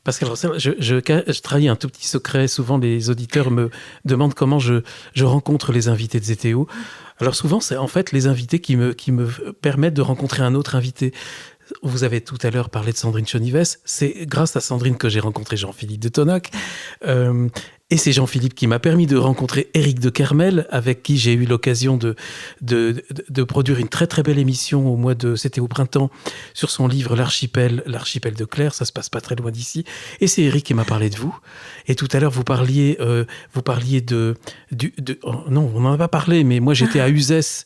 Pascal Roussel, je trahis un tout petit secret. Souvent, les auditeurs me demandent comment je rencontre les invités de ZTO. Alors souvent, c'est en fait les invités qui me permettent de rencontrer un autre invité. Vous avez tout à l'heure parlé de Sandrine Chonives. C'est grâce à Sandrine que j'ai rencontré Jean-Philippe de Tonac. Et c'est Jean-Philippe qui m'a permis de rencontrer Éric de Kermel, avec qui j'ai eu l'occasion de produire une très très belle émission au mois de, c'était au printemps, sur son livre L'archipel de Claire. Ça se passe pas très loin d'ici. Et c'est Éric qui m'a parlé de vous. Et tout à l'heure, vous parliez non, on n'en a pas parlé, mais moi j'étais à Uzès.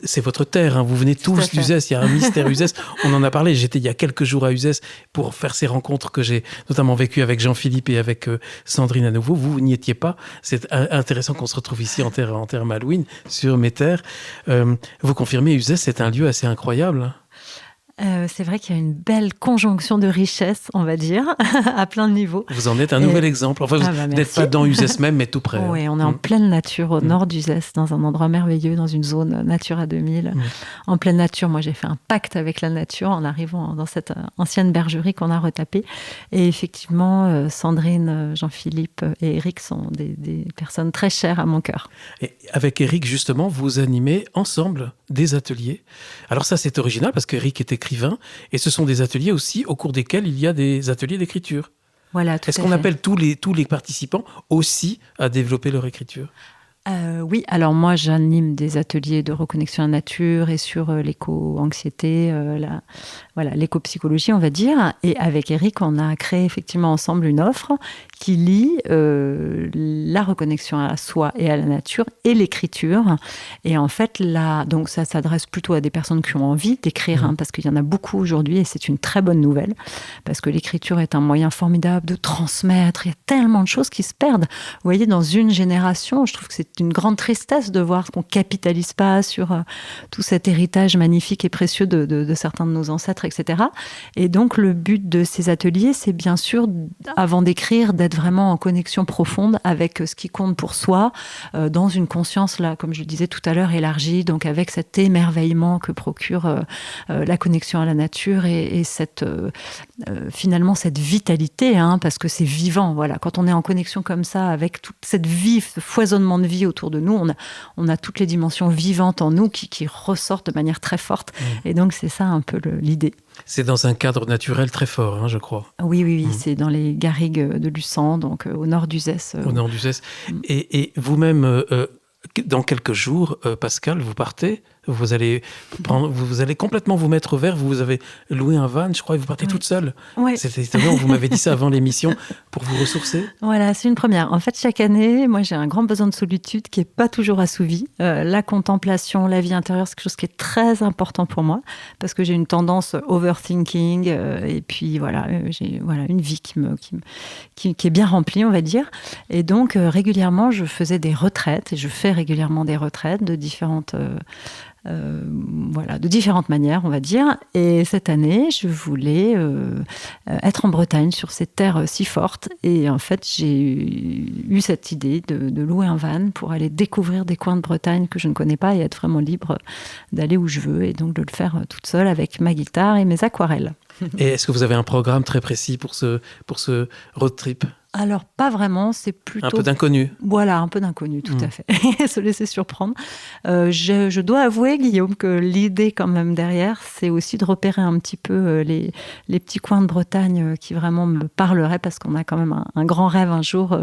C'est votre terre, vous venez tous d'Uzès, il y a un mystère Uzès. On en a parlé, j'étais il y a quelques jours à Uzès pour faire ces rencontres que j'ai notamment vécues avec Jean-Philippe et avec Sandrine à nouveau. Vous n'y étiez pas. C'est intéressant qu'on se retrouve ici en terre malouine, sur mes terres. Vous confirmez, Uzès, c'est un lieu assez incroyable. C'est vrai qu'il y a une belle conjonction de richesses, on va dire, à plein de niveaux. Vous en êtes un nouvel exemple. Enfin, vous n'êtes pas dans Uzès même, mais tout près. Oui, on est en pleine nature, au nord d'Uzès, dans un endroit merveilleux, dans une zone Natura 2000. En pleine nature, moi j'ai fait un pacte avec la nature en arrivant dans cette ancienne bergerie qu'on a retapée. Et effectivement, Sandrine, Jean-Philippe et Éric sont des personnes très chères à mon cœur. Et avec Éric, justement, vous animez ensemble des ateliers. Alors ça, c'est original parce qu'Éric est écrivain et ce sont des ateliers aussi au cours desquels il y a des ateliers d'écriture. Voilà, tout à fait. Est-ce qu'on appelle tous les participants aussi à développer leur écriture ? Oui, alors moi j'anime des ateliers de reconnexion à la nature et sur l'éco-anxiété, l'éco-psychologie on va dire. Et avec Éric, on a créé effectivement ensemble une offre qui lie la reconnexion à soi et à la nature et l'écriture. Et en fait, donc ça s'adresse plutôt à des personnes qui ont envie d'écrire, parce qu'il y en a beaucoup aujourd'hui et c'est une très bonne nouvelle, parce que l'écriture est un moyen formidable de transmettre. Il y a tellement de choses qui se perdent. Vous voyez, dans une génération, je trouve que c'est une grande tristesse de voir qu'on capitalise pas sur tout cet héritage magnifique et précieux de certains de nos ancêtres, etc. Et donc, le but de ces ateliers, c'est bien sûr, avant d'écrire, d'être vraiment en connexion profonde avec ce qui compte pour soi, dans une conscience, là, comme je le disais tout à l'heure, élargie, donc avec cet émerveillement que procure la connexion à la nature et finalement cette vitalité, parce que c'est vivant. Voilà. Quand on est en connexion comme ça, avec toute cette vie, ce foisonnement de vie autour de nous, on a toutes les dimensions vivantes en nous qui ressortent de manière très forte. Et donc, c'est ça un peu l'idée. C'est dans un cadre naturel très fort, je crois. Oui. C'est dans les garrigues de Luçon, donc au nord d'Uzès. Au nord d'Uzès. Et vous-même, dans quelques jours, Pascale, vous partez. Vous allez complètement vous mettre au vert. Vous avez loué un van, je crois, et vous partez toute seule. Oui. C'était étonnant, vous m'avez dit ça avant l'émission, pour vous ressourcer. Voilà, c'est une première. En fait, chaque année, moi, j'ai un grand besoin de solitude qui n'est pas toujours assouvi. La contemplation, la vie intérieure, c'est quelque chose qui est très important pour moi, parce que j'ai une tendance overthinking, et puis j'ai une vie qui est bien remplie, on va dire. Et donc, régulièrement, je faisais des retraites, et je fais régulièrement des retraites de différentes manières, on va dire. Et cette année, je voulais être en Bretagne, sur ces terres si fortes. Et en fait, j'ai eu cette idée de louer un van pour aller découvrir des coins de Bretagne que je ne connais pas et être vraiment libre d'aller où je veux. Et donc de le faire toute seule avec ma guitare et mes aquarelles. Et est-ce que vous avez un programme très précis pour ce road trip ? Alors, pas vraiment, c'est plutôt... Un peu d'inconnu. Voilà, un peu d'inconnu, tout à fait. Se laisser surprendre. Je dois avouer, Guillaume, que l'idée quand même derrière, c'est aussi de repérer un petit peu les petits coins de Bretagne qui vraiment me parleraient, parce qu'on a quand même un grand rêve un jour,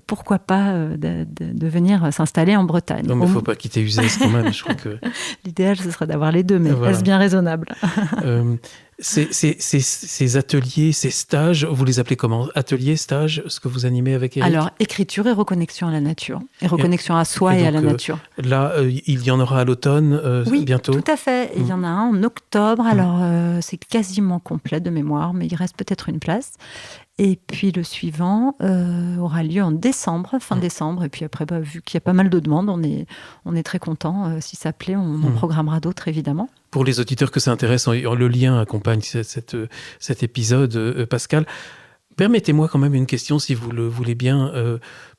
pourquoi pas, de venir s'installer en Bretagne. Non, mais il ne faut pas quitter Uzès quand même, je crois que... L'idéal, ce serait d'avoir les deux, mais est-ce bien raisonnable ? Ces ateliers, ces stages, vous les appelez comment ? Ateliers, stages, ce que vous animez avec Éric ? Alors, écriture et reconnexion à la nature. Et reconnexion à soi et à la nature. Là, il y en aura à l'automne bientôt ? Oui, tout à fait. Il y en a un en octobre. Alors, c'est quasiment complet de mémoire, mais il reste peut-être une place. Et puis le suivant aura lieu en décembre, fin décembre. Et puis après, vu qu'il y a pas mal de demandes, on est très content. Si ça plaît, on en programmera d'autres, évidemment. Pour les auditeurs que ça intéresse, le lien accompagne cet épisode, Pascal. Permettez-moi quand même une question, si vous le voulez bien.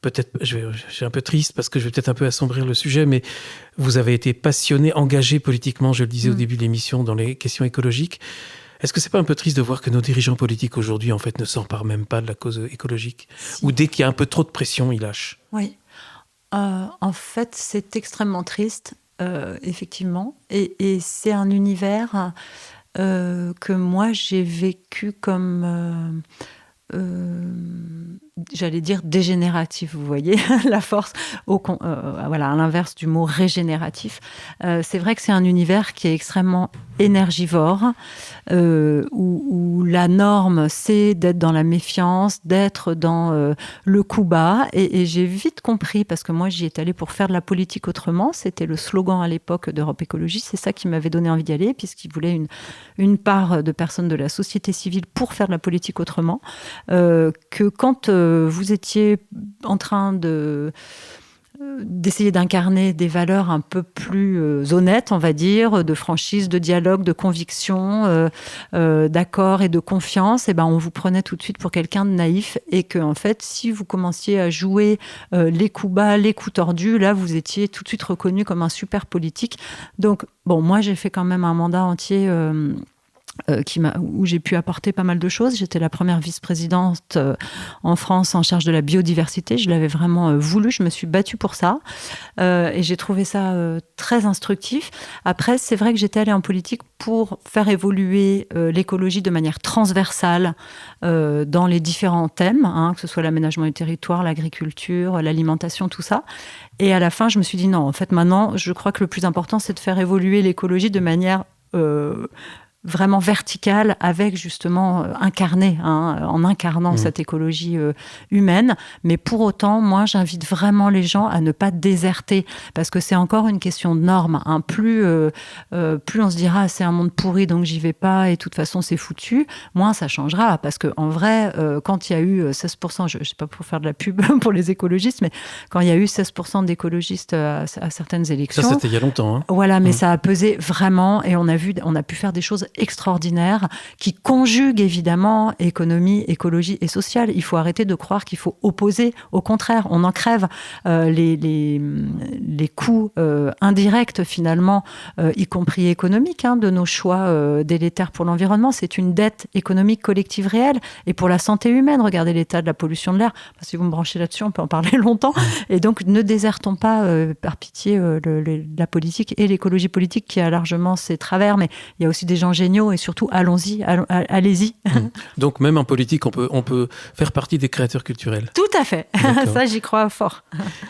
Peut-être, je suis un peu triste parce que je vais peut-être un peu assombrir le sujet, mais vous avez été passionné, engagé politiquement, je le disais au début de l'émission, dans les questions écologiques. Est-ce que c'est pas un peu triste de voir que nos dirigeants politiques aujourd'hui, en fait, ne s'emparent même pas de la cause écologique ? Ou dès qu'il y a un peu trop de pression, ils lâchent ? Oui. En fait, c'est extrêmement triste, effectivement. Et c'est un univers que moi, j'ai vécu comme... j'allais dire dégénératif, vous voyez, la force, à l'inverse du mot régénératif. C'est vrai que c'est un univers qui est extrêmement énergivore, où la norme, c'est d'être dans la méfiance, d'être dans le coup bas. Et j'ai vite compris, parce que moi, j'y étais allée pour faire de la politique autrement. C'était le slogan à l'époque d'Europe Écologie. C'est ça qui m'avait donné envie d'y aller, puisqu'ils voulaient une part de personnes de la société civile pour faire de la politique autrement. Que quand vous étiez en train d'essayer d'incarner des valeurs un peu plus honnêtes, on va dire, de franchise, de dialogue, de conviction, d'accord et de confiance, on vous prenait tout de suite pour quelqu'un de naïf, et que en fait, si vous commenciez à jouer les coups bas, les coups tordus, là, vous étiez tout de suite reconnu comme un super politique. Donc, moi, j'ai fait quand même un mandat entier... où j'ai pu apporter pas mal de choses. J'étais la première vice-présidente en France en charge de la biodiversité. Je l'avais vraiment voulu, je me suis battue pour ça. Et j'ai trouvé ça très instructif. Après, c'est vrai que j'étais allée en politique pour faire évoluer l'écologie de manière transversale dans les différents thèmes, que ce soit l'aménagement du territoire, l'agriculture, l'alimentation, tout ça. Et à la fin, je me suis dit non, en fait, maintenant, je crois que le plus important, c'est de faire évoluer l'écologie de manière... vraiment verticale avec justement incarné, en incarnant cette écologie humaine. Mais pour autant, moi, j'invite vraiment les gens à ne pas déserter, parce que c'est encore une question de normes. Plus on se dira c'est un monde pourri donc j'y vais pas et de toute façon c'est foutu, moins ça changera. Parce qu'en vrai, quand il y a eu 16%, je ne sais pas pour faire de la pub pour les écologistes, mais quand il y a eu 16% d'écologistes à certaines élections... Ça, c'était il y a longtemps. Voilà, mais ça a pesé vraiment et on a pu faire des choses extraordinaires qui conjuguent évidemment économie, écologie et sociale. Il faut arrêter de croire qu'il faut opposer. Au contraire, on en crève. Les coûts indirects finalement, y compris économiques, de nos choix délétères pour l'environnement, c'est une dette économique collective réelle. Et pour la santé humaine, regardez l'état de la pollution de l'air. Si vous me branchez là-dessus, on peut en parler longtemps. Et donc, ne désertons pas, par pitié, la politique et l'écologie politique qui a largement ses travers. Mais il y a aussi des gens géniaux et surtout, allez-y. Donc, même en politique, on peut faire partie des créateurs culturels. Tout à fait. Ça, j'y crois fort.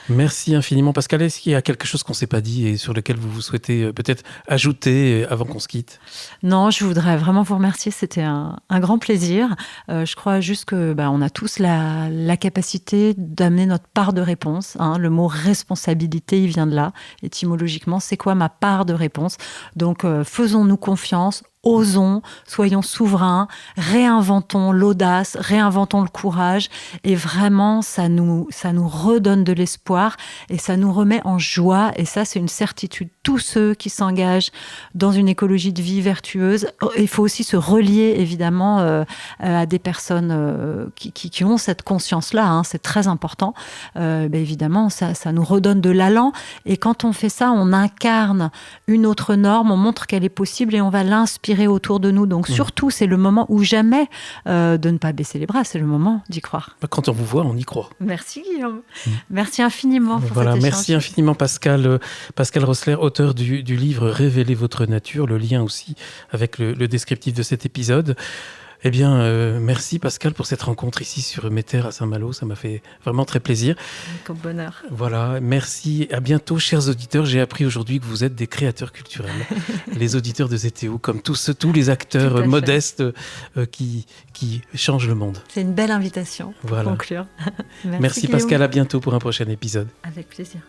Merci infiniment, Pascale. Est-ce qu'il y a quelque chose qu'on ne s'est pas dit et sur lequel vous souhaitez peut-être ajouter avant qu'on se quitte? Non, je voudrais vraiment vous remercier. C'était un grand plaisir. Je crois juste que on a tous la capacité d'amener notre part de réponse. Le mot responsabilité, il vient de là. Étymologiquement, c'est quoi ma part de réponse? Donc, faisons-nous confiance. Osons, soyons souverains, réinventons l'audace, réinventons le courage et vraiment ça nous redonne de l'espoir et ça nous remet en joie et ça c'est une certitude. Tous ceux qui s'engagent dans une écologie de vie vertueuse, il faut aussi se relier évidemment à des personnes qui ont cette conscience-là, c'est très important. Évidemment ça nous redonne de l'allant et quand on fait ça, on incarne une autre norme, on montre qu'elle est possible et on va l'inspirer autour de nous. Donc surtout, c'est le moment ou jamais de ne pas baisser les bras. C'est le moment d'y croire. Quand on vous voit, on y croit. Merci Guillaume. Merci infiniment pour cet échange. Merci infiniment Pascale Rossler, auteur du livre Révélez votre nature, le lien aussi avec le descriptif de cet épisode. Eh bien, merci Pascale pour cette rencontre ici sur Mes Terres à Saint-Malo. Ça m'a fait vraiment très plaisir. Comme bonheur. Voilà, merci. À bientôt, chers auditeurs. J'ai appris aujourd'hui que vous êtes des créateurs culturels. Les auditeurs de ZTO, comme tous les acteurs modestes qui changent le monde. C'est une belle invitation pour conclure. Merci Pascale, à bientôt pour un prochain épisode. Avec plaisir.